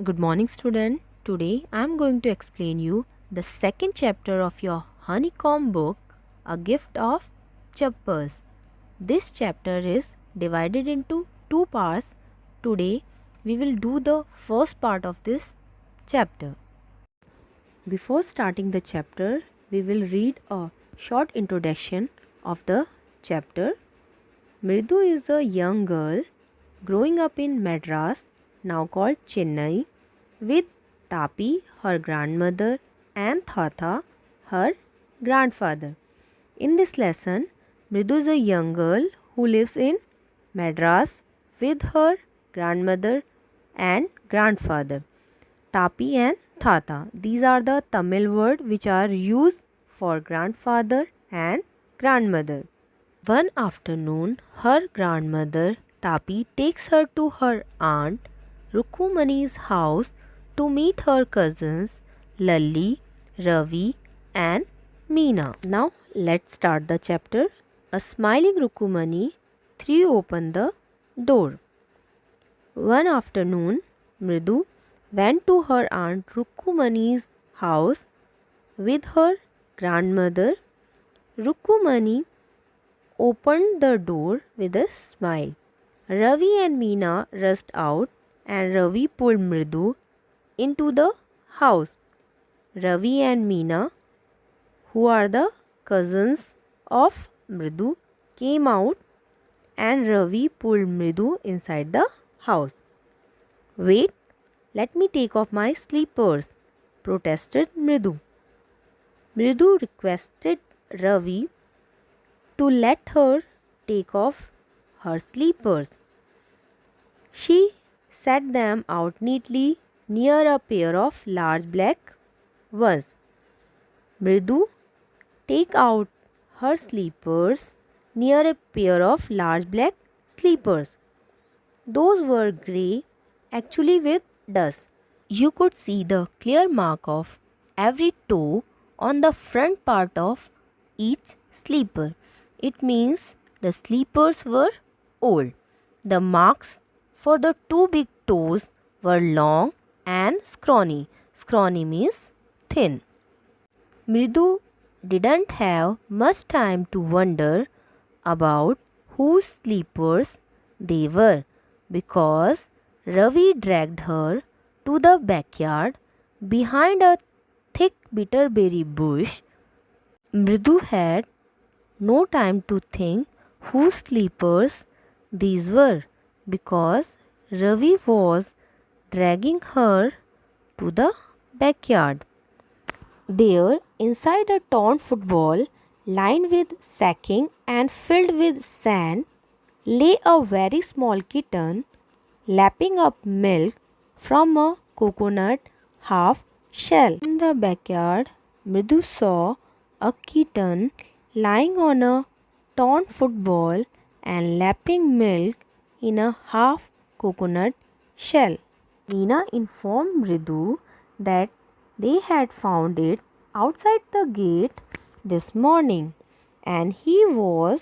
Good morning, student. Today I am going to explain you the second chapter of your honeycomb book, A Gift of Chappals. This chapter is divided into two parts. Today we will do the first part of this chapter. Before starting the chapter, we will read a short introduction of the chapter. Mridu is a young girl growing up in Madras, now called Chennai, with Tapi, her grandmother, and Tata, her grandfather. In this lesson, Mridu is a young girl who lives in Madras with her grandmother and grandfather, Tapi and Tata. These are the Tamil words which are used for grandfather and grandmother. One afternoon, her grandmother Tapi takes her to her aunt Rukumani's house to meet her cousins Lalli, Ravi, and Meena. Now, let's start the chapter. A smiling Rukumani threw open the door. One afternoon, Mridu went to her aunt Rukumani's house with her grandmother. Rukumani opened the door with a smile. Ravi and Meena rushed out and Ravi pulled Mridu into the house. Ravi and Meena, who are the cousins of Mridu, came out and Ravi pulled Mridu inside the house. Wait, let me take off my slippers, protested Mridu. Mridu requested Ravi to let her take off her slippers. She set them out neatly near a pair of large black ones. Mridu take out her slippers near a pair of large black slippers. Those were grey, actually with dust. You could see the clear mark of every toe on the front part of each slipper. It means the slippers were old. The marks for the two big toes were long and scrawny. Scrawny means thin. Mridu didn't have much time to wonder about whose slippers they were because Ravi dragged her to the backyard behind a thick bitterberry bush. Mridu had no time to think whose slippers these were because Ravi was dragging her to the backyard. There, inside a torn football lined with sacking and filled with sand, lay a very small kitten lapping up milk from a coconut half shell. In the backyard, Mridu saw a kitten lying on a torn football and lapping milk in a half coconut shell. Meena informed Mridu that they had found it outside the gate this morning and he was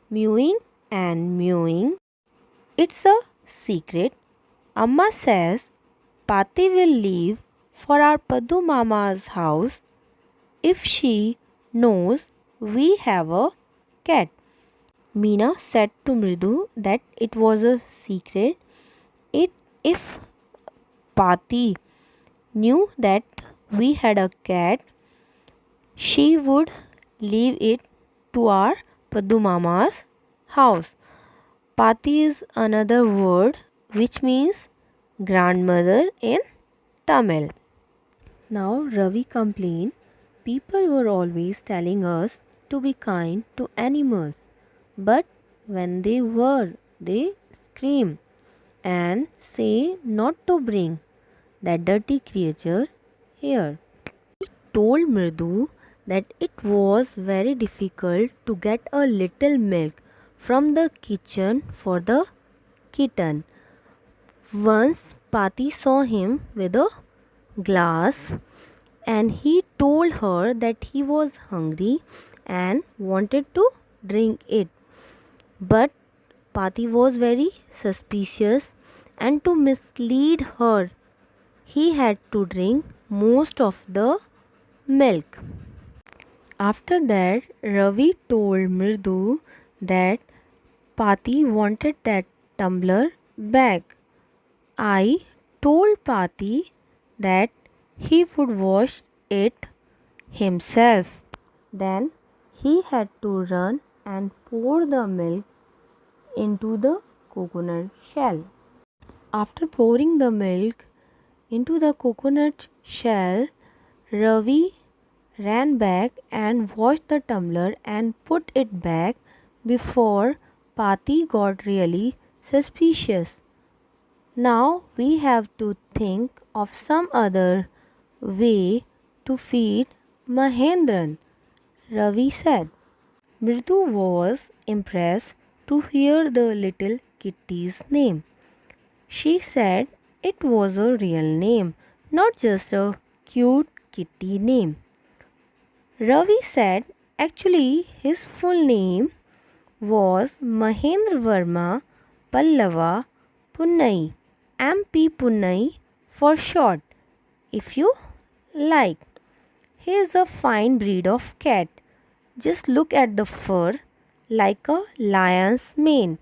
mewing and mewing. It's a secret. Amma says Pati will leave for our Padu Mama's house if she knows we have a cat. Meena said to Mridu that it was a secret. If Pati knew that we had a cat, she would leave it to our Padu Mama's house. Pati is another word which means grandmother in Tamil. Now Ravi complained, people were always telling us to be kind to animals, but when they scream and say not to bring that dirty creature here. He told Mridu that it was very difficult to get a little milk from the kitchen for the kitten. Once Pati saw him with a glass and he told her that he was hungry and wanted to drink it. But Pati was very suspicious and to mislead her, he had to drink most of the milk. After that, Ravi told Mridu that Pati wanted that tumbler back. I told Pati that he would wash it himself. Then he had to run and pour the milk into the coconut shell. After pouring the milk into the coconut shell, Ravi ran back and washed the tumbler and put it back before Pati got really suspicious. Now we have to think of some other way to feed Mahendran, Ravi said. Mridu was impressed to hear the little kitty's name. She said it was a real name, not just a cute kitty name. Ravi said actually his full name was Mahendra Verma Pallava Punnai, MP Punnai for short, if you like. He is a fine breed of cat. Just look at the fur, like a lion's mane,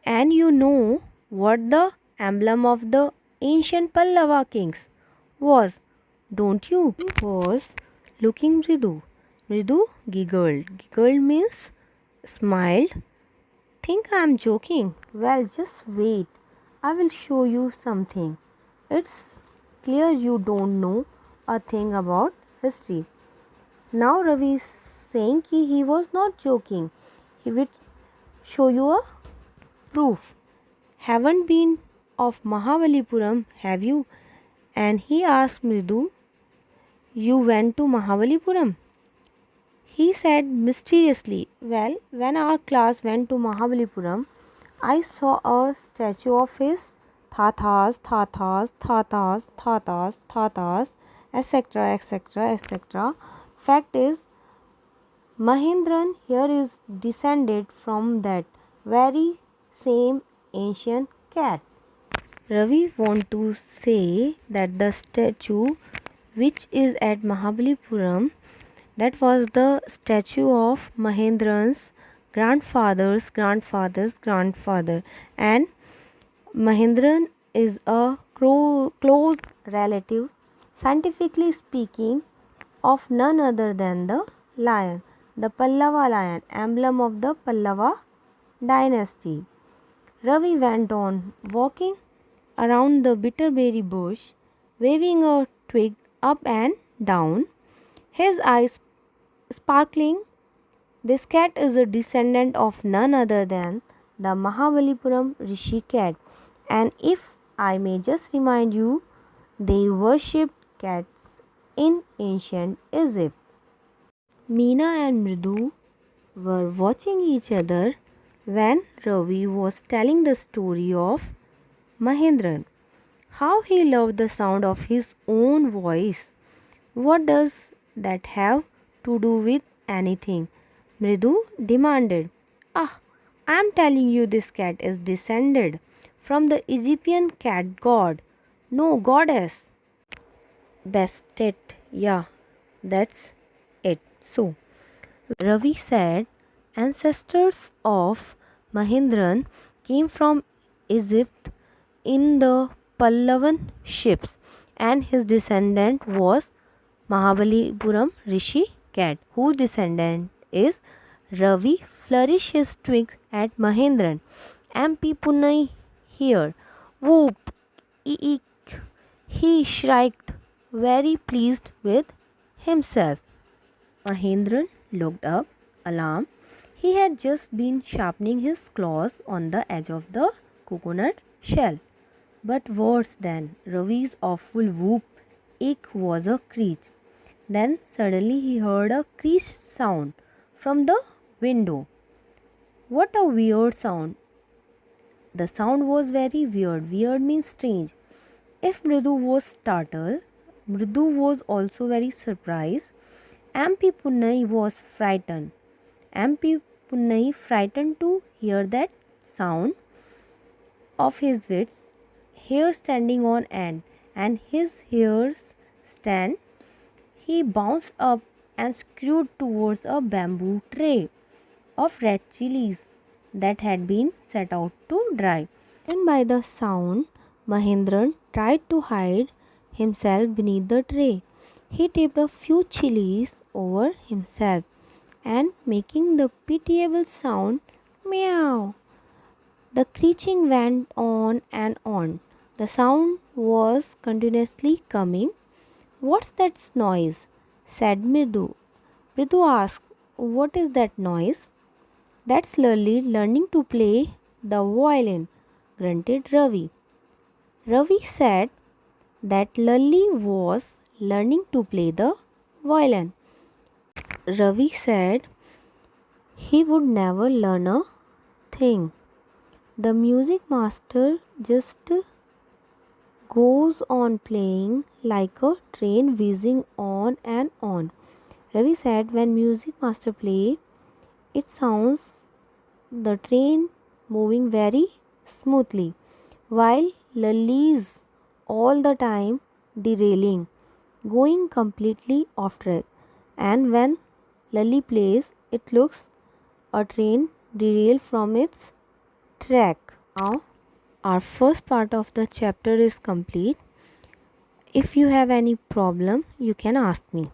and you know what the emblem of the ancient Pallava kings was, don't you? He was looking Mridu. Mridu giggled. Giggled means smiled. Think I am joking? Well, just wait. I will show you something. It's clear you don't know a thing about history. Now Ravi is saying he was not joking. He will show you a proof. Haven't been of Mahabalipuram, have you? And he asked Mridu, you went to Mahabalipuram? He said mysteriously, well, when our class went to Mahabalipuram, I saw a statue of his Thathas, Thathas, Thathas, Thathas, Thathas, etc., etc., etc. Fact is, Mahendran here is descended from that very same ancient cat. Ravi want to say that the statue which is at Mahabalipuram, that was the statue of Mahendran's grandfather's grandfather's grandfather, and Mahendran is a close relative, scientifically speaking, of none other than the lion, the Pallava lion, emblem of the Pallava dynasty. Ravi went on walking around the bitterberry bush, waving a twig up and down, his eyes sparkling. This cat is a descendant of none other than the Mahabalipuram Rishi cat, and if I may just remind you, they worshipped cats in ancient Egypt. Meena and Mridu were watching each other when Ravi was telling the story of Mahendran. How he loved the sound of his own voice. What does that have to do with anything? Mridu demanded. Ah, I am telling you this cat is descended from the Egyptian cat god. No, goddess. Bested. Yeah, that's it. So, Ravi said ancestors of Mahendran came from Egypt in the Pallavan ships, and his descendant was Mahabalipuram Rishi cat, whose descendant is Ravi. Flourish his twigs at Mahendran. MP Punai here. Whoop! Eek! He shrieked, very pleased with himself. Mahendran looked up, alarmed. He had just been sharpening his claws on the edge of the coconut shell. But worse than Ravi's awful whoop, it was a screech. Then suddenly he heard a screech sound from the window. What a weird sound. The sound was very weird. Weird means strange. If Mridu was startled, Mridu was also very surprised. MP Punnai was frightened. MP Punnai frightened to hear that sound of his wits, hair standing on end, and his ears stand, he bounced up and scurried towards a bamboo tray of red chilies that had been set out to dry. And by the sound, Mahendran tried to hide himself beneath the tray. He tipped a few chilies over himself and making the pitiable sound meow. The creaking went on and on. The sound was continuously coming. What's that noise? Said Mridu. Mridu asked, what is that noise? That's Lali learning to play the violin, grunted Ravi. Ravi said that Lali was learning to play the violin. Ravi said he would never learn a thing. The music master just goes on playing like a train whizzing on and on. Ravi said when music master play, it sounds the train moving very smoothly, while Lali's all the time derailing, going completely off track. And when Lali plays, it looks a train derail from its track. Now, our first part of the chapter is complete. If you have any problem, you can ask me.